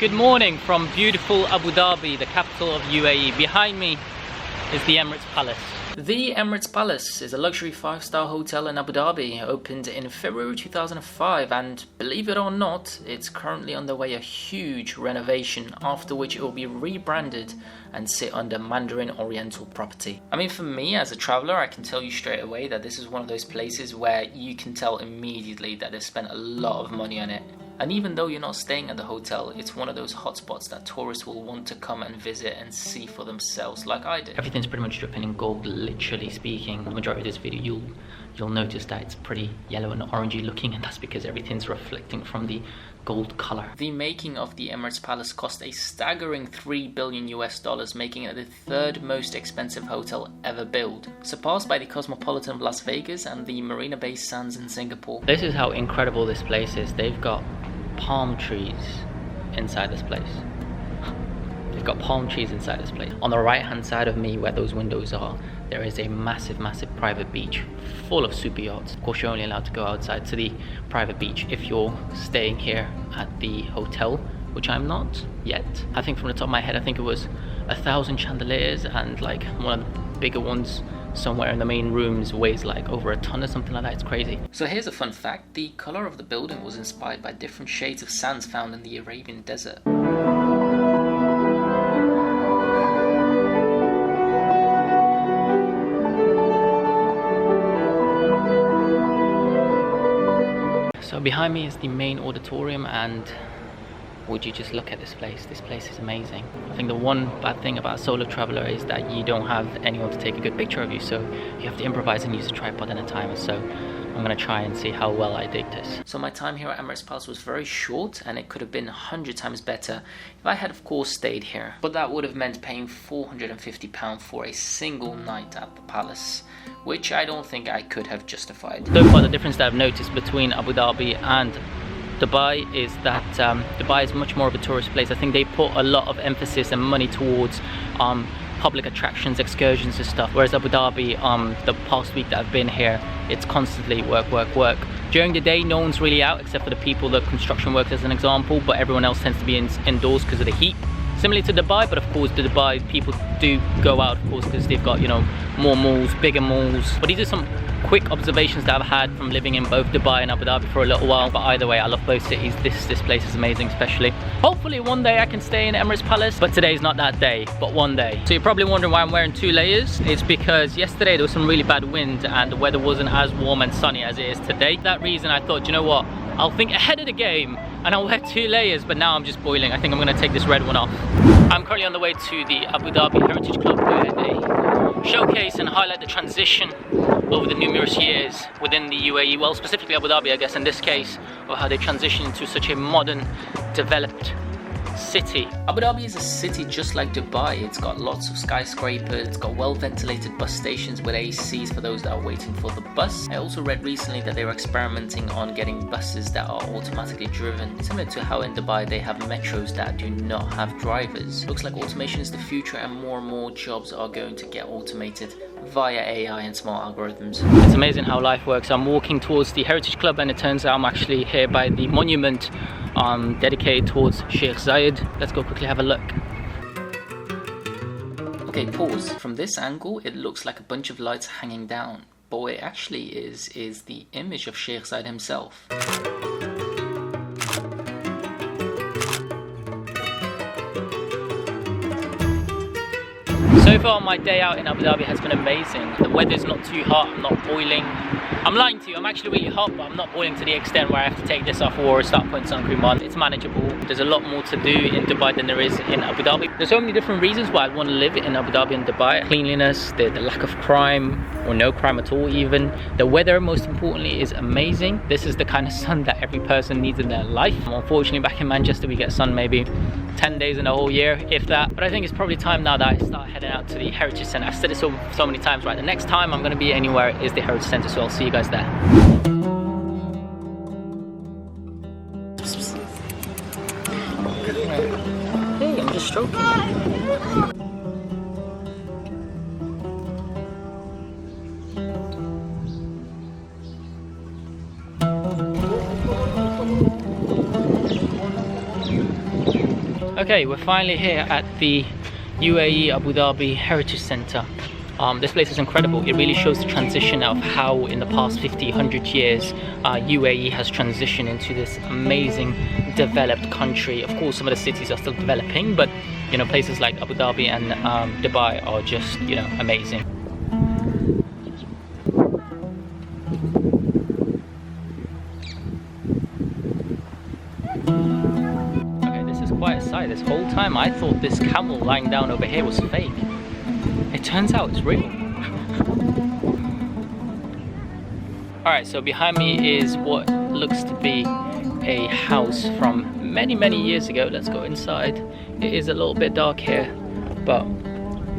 Good morning from beautiful Abu Dhabi, the capital of UAE. Behind me is the Emirates Palace. The Emirates Palace is a luxury 5-star hotel in Abu Dhabi, opened in February 2005, and believe it or not, it's currently underway a huge renovation, after which it will be rebranded and sit under Mandarin Oriental property. I mean, for me as a traveller, I can tell you straight away that this is one of those places where you can tell immediately that they've spent a lot of money on it. And even though you're not staying at the hotel, it's one of those hotspots that tourists will want to come and visit and see for themselves, like I did. Everything's pretty much dripping in gold, literally speaking. The majority of this video, you'll notice that it's pretty yellow and orangey looking, and that's because everything's reflecting from the gold color. The making of the Emirates Palace cost a staggering $3 billion, making it the third most expensive hotel ever built, surpassed by the Cosmopolitan of Las Vegas and the Marina Bay Sands in Singapore. This is how incredible this place is. They've got palm trees inside this place. They've got palm trees inside this place. On the right hand side of me, where those windows are, there is a massive private beach full of super yachts. Of course, you're only allowed to go outside to the private beach if you're staying here at the hotel, which I'm not yet. I think from the top of my head, I think it was 1,000 chandeliers, and like one of the bigger ones somewhere in the main rooms weighs like over a ton or something like that. It's crazy. So here's a fun fact. The color of the building was inspired by different shades of sands found in the Arabian desert. So behind me is the main auditorium, and would you just look at this place? This place is amazing. I think the one bad thing about a solo traveler is that you don't have anyone to take a good picture of you, so you have to improvise and use a tripod and a timer. So I'm gonna try and see how well I dig this. So my time here at Emirates Palace was very short, and it could have been 100 times better if I had of course stayed here. But that would have meant paying £450 for a single night at the palace, which I don't think I could have justified. So far the difference that I've noticed between Abu Dhabi and Dubai is that Dubai is much more of a tourist place. I think they put a lot of emphasis and money towards public attractions, excursions and stuff, whereas Abu Dhabi, the past week that I've been here, it's constantly work. During the day, no one's really out except for the people, the construction workers as an example, but everyone else tends to be indoors because of the heat. Similarly to Dubai, but of course the Dubai people do go out, of course, because they've got, you know, more malls, bigger malls. But these are some quick observations that I've had from living in both Dubai and Abu Dhabi for a little while. But either way, I love both cities. This place is amazing, especially. Hopefully one day I can stay in Emirates Palace, but today's not that day, but one day. So you're probably wondering why I'm wearing 2 layers. It's because yesterday there was some really bad wind and the weather wasn't as warm and sunny as it is today. For that reason, I thought, you know what, I'll think ahead of the game and I'll wear 2 layers, but now I'm just boiling. I think I'm gonna take this red one off. I'm currently on the way to the Abu Dhabi Heritage Club, where they showcase and highlight the transition over the numerous years within the UAE, well, specifically Abu Dhabi, I guess, in this case, or how they transition into such a modern, developed city. Abu Dhabi is a city just like Dubai. It's got lots of skyscrapers, it's got well-ventilated bus stations with ACs for those that are waiting for the bus. I also read recently that they were experimenting on getting buses that are automatically driven, similar to how in Dubai they have metros that do not have drivers. Looks like automation is the future, and more jobs are going to get automated via AI and smart algorithms. It's amazing how life works. I'm walking towards the Heritage Club, and it turns out I'm actually here by the monument dedicated towards Sheikh Zayed. Let's go quickly have a look. Okay, pause. From this angle, it looks like a bunch of lights hanging down, but what it actually is the image of Sheikh Zayed himself. So far, my day out in Abu Dhabi has been amazing. The weather's not too hot, I'm not boiling. I'm lying to you, I'm actually really hot, but I'm not boiling to the extent where I have to take this off or start putting sun cream on. It's manageable. There's a lot more to do in Dubai than there is in Abu Dhabi. There's so many different reasons why I want to live in Abu Dhabi and Dubai. Cleanliness, the lack of crime, or no crime at all even. The weather, most importantly, is amazing. This is the kind of sun that every person needs in their life. Unfortunately, back in Manchester, we get sun maybe 10 days in a whole year, if that. But I think it's probably time now that I start heading out to the Heritage Centre. I've said it so many times, right? The next time I'm going to be anywhere is the Heritage Centre, so I'll see you guys there. Hey, I'm just stroking. Okay, we're finally here at the UAE Abu Dhabi Heritage Centre. This place is incredible. It really shows the transition of how in the past 50, 100 years UAE has transitioned into this amazing developed country. Of course, some of the cities are still developing, but you know, places like Abu Dhabi and Dubai are just, you know, amazing. Quite a sight. This whole time I thought this camel lying down over here was fake. It turns out it's real. Alright, so behind me is what looks to be a house from many years ago. Let's go inside. It is a little bit dark here, but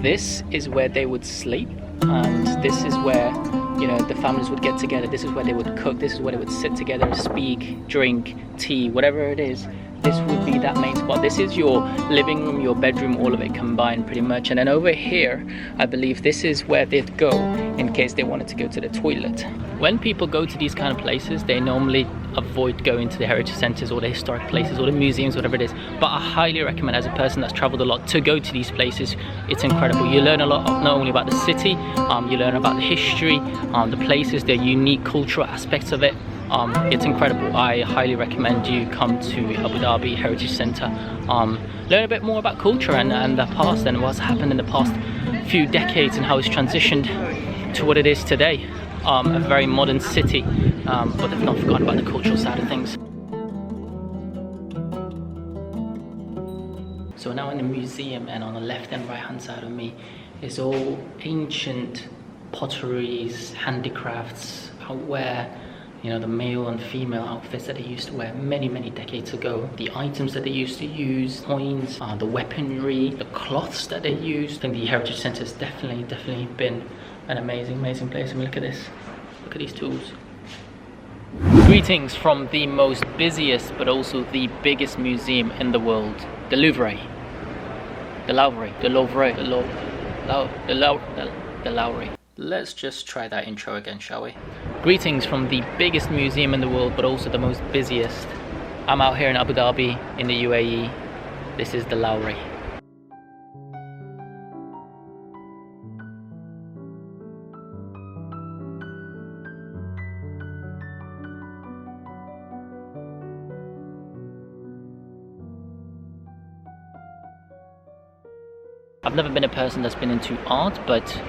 this is where they would sleep, and this is where, you know, the families would get together. This is where they would cook. This is where they would sit together, speak, drink, tea, whatever it is. This would be that main spot. This is your living room, your bedroom, all of it combined pretty much. And then over here, I believe this is where they'd go in case they wanted to go to the toilet. When people go to these kind of places, they normally avoid going to the heritage centers or the historic places or the museums, whatever it is. But I highly recommend, as a person that's traveled a lot, to go to these places. It's incredible. You learn a lot, not only about the city, you learn about the history, the places, the unique cultural aspects of it. It's incredible. I highly recommend you come to Abu Dhabi Heritage Centre. Learn a bit more about culture and the past and what's happened in the past few decades and how it's transitioned to what it is today. A very modern city, but they've not forgotten about the cultural side of things. So now in the museum, and on the left and right hand side of me is all ancient potteries, handicrafts, outwear. You know, the male and female outfits that they used to wear many decades ago, the items that they used to use, coins, the weaponry, the cloths that they used. I think the Heritage Centre has definitely been an amazing place. I mean, look at this. Look at these tools. Greetings from the most busiest but also the biggest museum in the world, the Louvre. The Louvre. The Louvre. The Louvre. The Louvre. Let's just try that intro again, shall we? Greetings from the biggest museum in the world, but also the most busiest. I'm out here in Abu Dhabi, in the UAE. This is the Louvre. I've never been a person that's been into art, but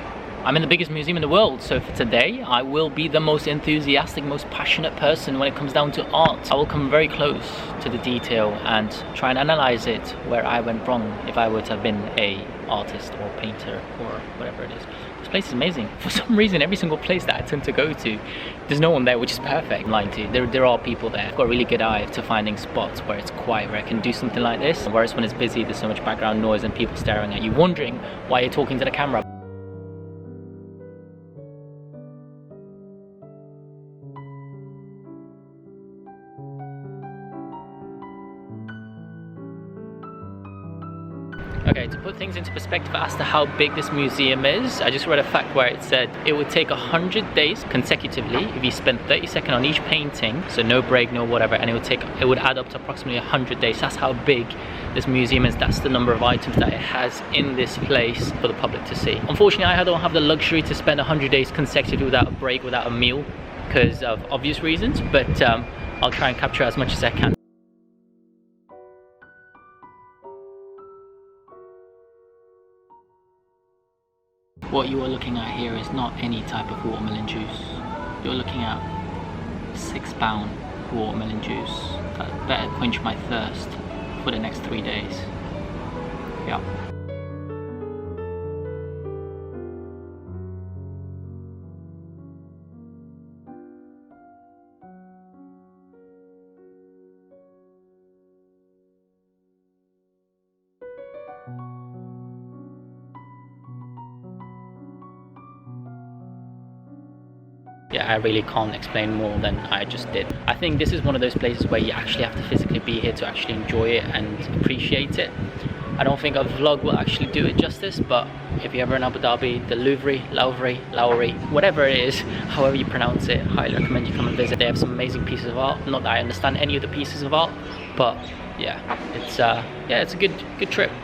I'm in the biggest museum in the world, so for today I will be the most enthusiastic, most passionate person when it comes down to art. I will come very close to the detail and try and analyze it where I went wrong if I were to have been a artist or painter or whatever it is. This place is amazing. For some reason, every single place that I tend to go to, there's no one there, which is perfect. I'm lying to you. There are people there. I've got a really good eye to finding spots where it's quiet, where I can do something like this. Whereas when it's busy, there's so much background noise and people staring at you, wondering why you're talking to the camera. Okay, to put things into perspective as to how big this museum is, I just read a fact where it said it would take 100 days consecutively if you spent 30 seconds on each painting, so no break, no whatever, and it would add up to approximately 100 days. That's how big this museum is. That's the number of items that it has in this place for the public to see. Unfortunately, I don't have the luxury to spend 100 days consecutively without a break, without a meal, because of obvious reasons, but I'll try and capture as much as I can. What you are looking at here is not any type of watermelon juice. You're looking at £6 watermelon juice that better quench my thirst for the next 3 days. Yeah. Yeah, I really can't explain more than I just did. I think this is one of those places where you actually have to physically be here to actually enjoy it and appreciate it. I don't think a vlog will actually do it justice, but if you're ever in Abu Dhabi, the Louvre, whatever it is, however you pronounce it, I highly recommend you come and visit. They have some amazing pieces of art. Not that I understand any of the pieces of art, but yeah, it's a good trip.